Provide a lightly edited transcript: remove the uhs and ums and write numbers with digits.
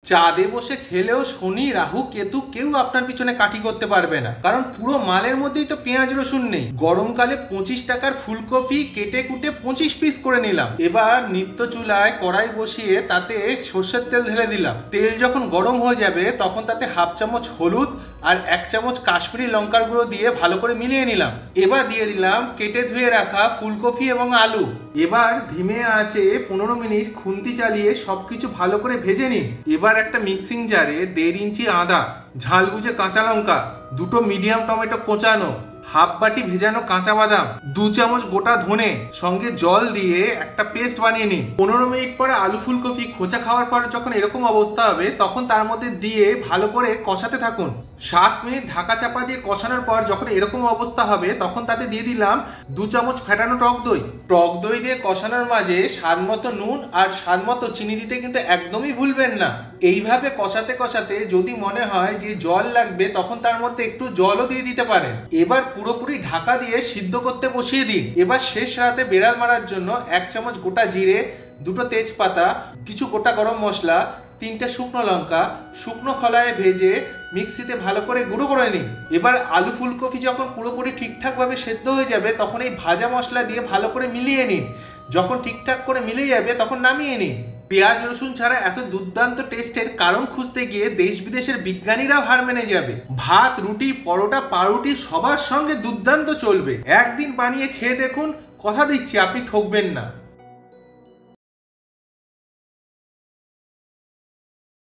চাঁদে বসে খেলেও শনি রাহু কেতু কেউ আপনার পিছনে কাঠি করতে পারবে না, কারণ পুরো মালের মধ্যেই তো পেঁয়াজ রসুন নেই। গরমকালে 25 টাকার ফুলকপি কেটে কুটে 25 পিস করে নিলাম। এবার নিত্য চুলায় কড়াই বসিয়ে তাতে সর্ষের তেল ঢেলে দিলাম। তেল যখন গরম হয়ে যাবে তখন তাতে হাফ চামচ হলুদ আর 1 চামচ কাশ্মীরি লঙ্কার গুঁড়ো দিয়ে ভালো করে মিলিয়ে নিলাম। এবার দিয়ে দিলাম কেটে ধুয়ে রাখা ফুলকপি এবং আলু। এবার ধিমে আঁচে 15 মিনিট খুন্তি চালিয়ে সবকিছু ভালো করে ভেজে নিন। এবার একটা মিক্সিং জারে 1.5 ইঞ্চি আদা, ঝাল বুঝে কাঁচা লঙ্কা, 2টো মিডিয়াম টমেটো কোচানো, হাফ বাটি ভেজানো কাঁচা বাদাম, 2 চামচ গোটা ধনে সঙ্গে জল দিয়ে একটা পেস্ট বানিয়ে নিন। 15 মিনিট পরে আলু ফুলকপি খোঁচা খাওয়ার পর যখন এরকম অবস্থা হবে তখন তার মধ্যে দিয়ে ভালো করে কষাতে থাকুন। 60 মিনিট ঢাকা চাপা দিয়ে কষানোর পর যখন এরকম অবস্থা হবে তখন তাতে দিয়ে দিলাম 2 চামচ ফেটানো টক দই। টক দই দিয়ে কষানোর মাঝে স্বাদ মতো নুন আর স্বাদ মতো চিনি দিতে কিন্তু একদমই ভুলবেন না। এইভাবে কষাতে কষাতে যদি মনে হয় যে জল লাগবে তখন তার মধ্যে একটু জলও দিয়ে দিতে পারেন। এবার পুরোপুরি ঢাকা দিয়ে সিদ্ধ করতে বসিয়ে দিন। এবার শেষ রাতে বেড়াল মারার জন্য 1 চামচ গোটা জিরে, 2টো তেজপাতা, কিছু গোটা গরম মশলা, 3টে শুকনো লঙ্কা শুকনো খোলায় ভেজে মিক্সিতে ভালো করে গুঁড়ো করে নিন। এবার আলু ফুলকপি যখন পুরোপুরি ঠিকঠাকভাবে সেদ্ধ হয়ে যাবে তখন এই ভাজা মশলা দিয়ে ভালো করে মিলিয়ে নিন। যখন ঠিকঠাক করে মিলে যাবে তখন নামিয়ে নিন। পেঁয়াজ রসুন ছাড়া এত দুর্দান্ত টেস্টের কারণ খুঁজতে গিয়ে দেশ বিদেশের বিজ্ঞানীরাও হার মেনে যাবে। ভাত, রুটি, পরোটা, পাউরুটি সবার সঙ্গে দুর্দান্ত চলবে। একদিন বানিয়ে খেয়ে দেখুন, কথা দিচ্ছি আপনি ঠকবেন না।